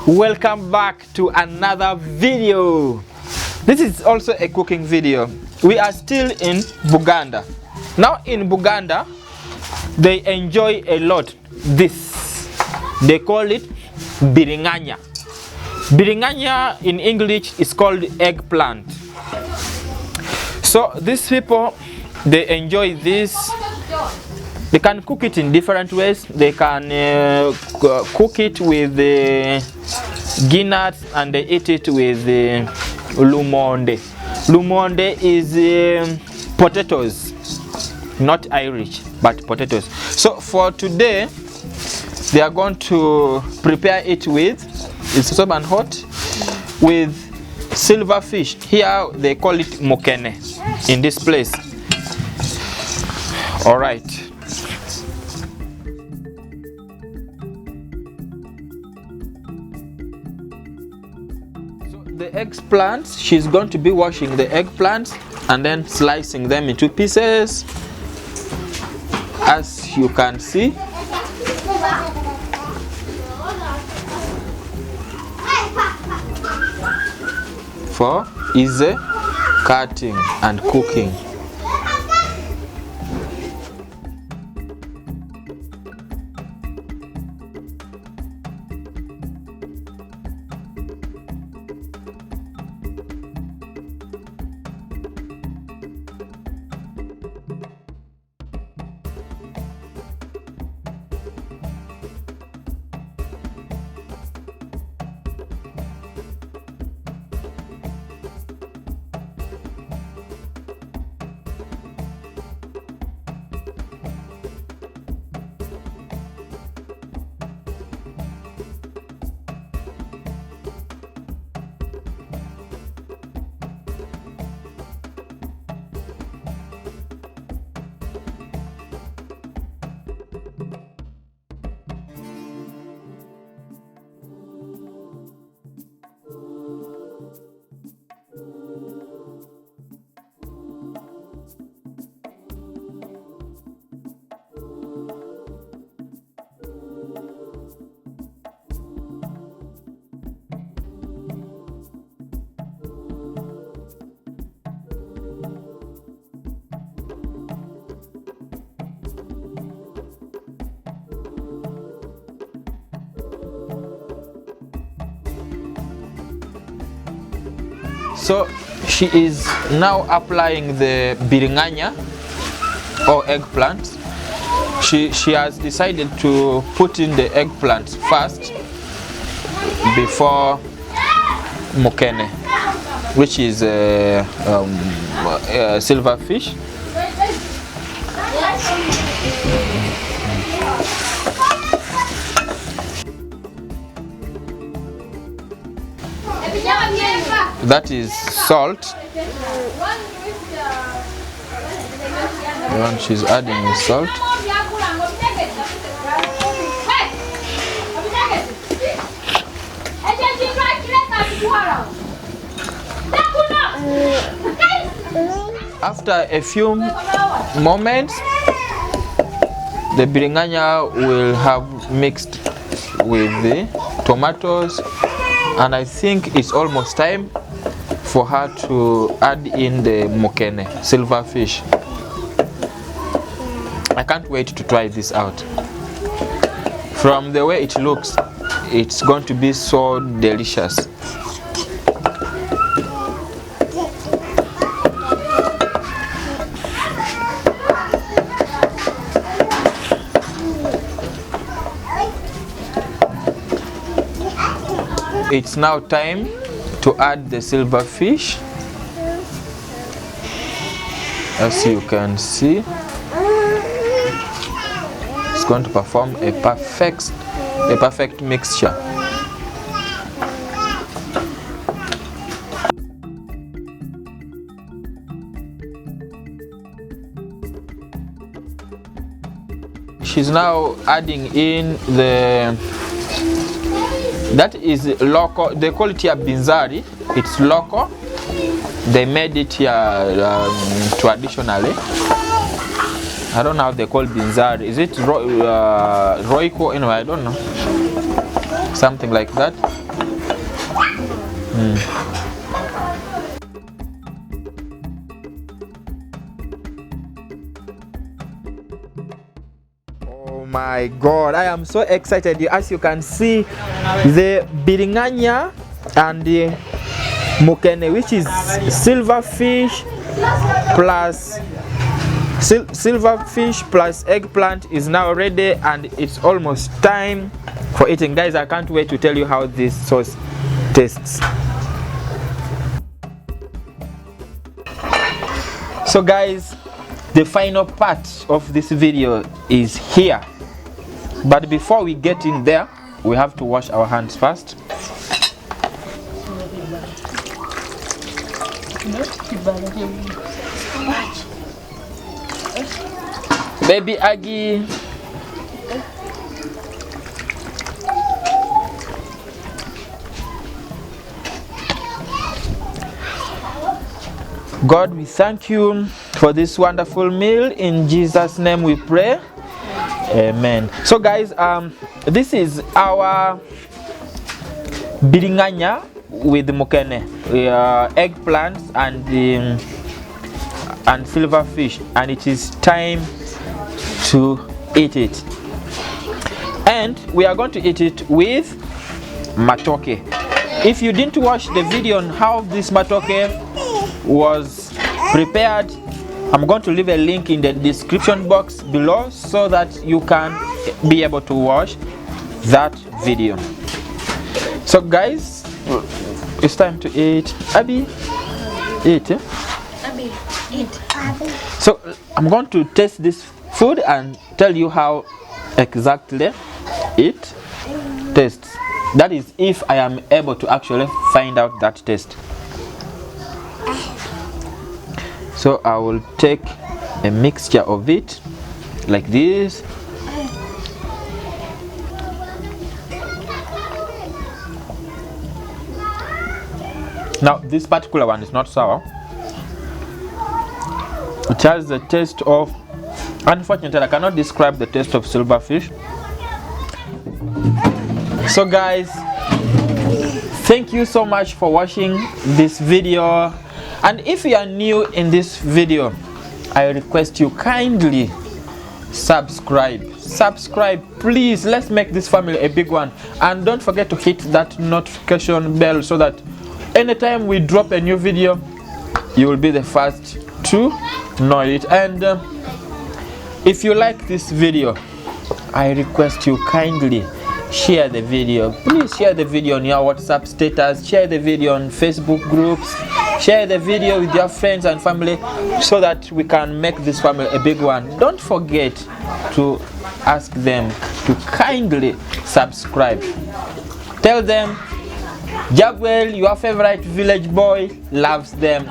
Welcome back to another video. This is also a cooking video. We are still in Buganda. Now in Buganda, they enjoy a lot this. They call it biringanya. Biringanya in English is called eggplant. So these people, they enjoy this. They can cook it in different ways. They can cook it with guineas and they eat it with lumonde. Lumonde is potatoes, not Irish, but potatoes. So for today, they are going to prepare it with, it's soap and hot, with silverfish. Here they call it mokene in this place. All right. The eggplants, she's going to be washing the eggplants and then slicing them into pieces, as you can see. For easy cutting and cooking. So she is now applying the biringanya or eggplant. She has decided to put in the eggplant first before mokene, which is silverfish. That is salt. And she's adding the salt. After a few moments, the biringanya will have mixed with the tomatoes, and I think it's almost time for her to add in the mokene, silverfish. I can't wait to try this out. From the way it looks, it's going to be so delicious. It's now time to add the silverfish. As you can see, it's going to perform a perfect mixture. She's now adding in the, that is local, they call it here binzari. It's local. They made it here traditionally. I don't know how they call binzari. Is it roiko? Anyway, I don't know. Something like that. Oh my god, I am so excited. As you can see, the biringanya and the mukene, which is silverfish plus eggplant, is now ready, and it's almost time for eating. Guys, I can't wait to tell you how this sauce tastes. So guys, the final part of this video is here, but before we get in there, we have to wash our hands first. Baby Aggie, God, we thank you for this wonderful meal. In Jesus' name we pray. Amen. So guys, this is our biringanya with mukene, eggplants and silverfish, and it is time to eat it. And we are going to eat it with matoke. If you didn't watch the video on how this matoke was prepared, I'm going to leave a link in the description box below so that you can be able to watch that video. So guys, it's time to eat. Abby, eat. Abby, eat. So I'm going to taste this food and tell you how exactly it tastes. That is, if I am able to actually find out that taste. So I will take a mixture of it like this. Now this particular one is not sour. It has the taste of, unfortunately I cannot describe the taste of silverfish. So guys, thank you so much for watching this video. And if you are new in this video, I request you kindly subscribe, please. Let's make this family a big one, and don't forget to hit that notification bell so that anytime we drop a new video, you will be the first to know it. And if you like this video, I request you kindly share the video. Please share the video on your WhatsApp status, share the video on Facebook groups, share the video with your friends and family so that we can make this family a big one. Don't forget to ask them to kindly subscribe. Tell them JABWEL, your favorite village boy, loves them.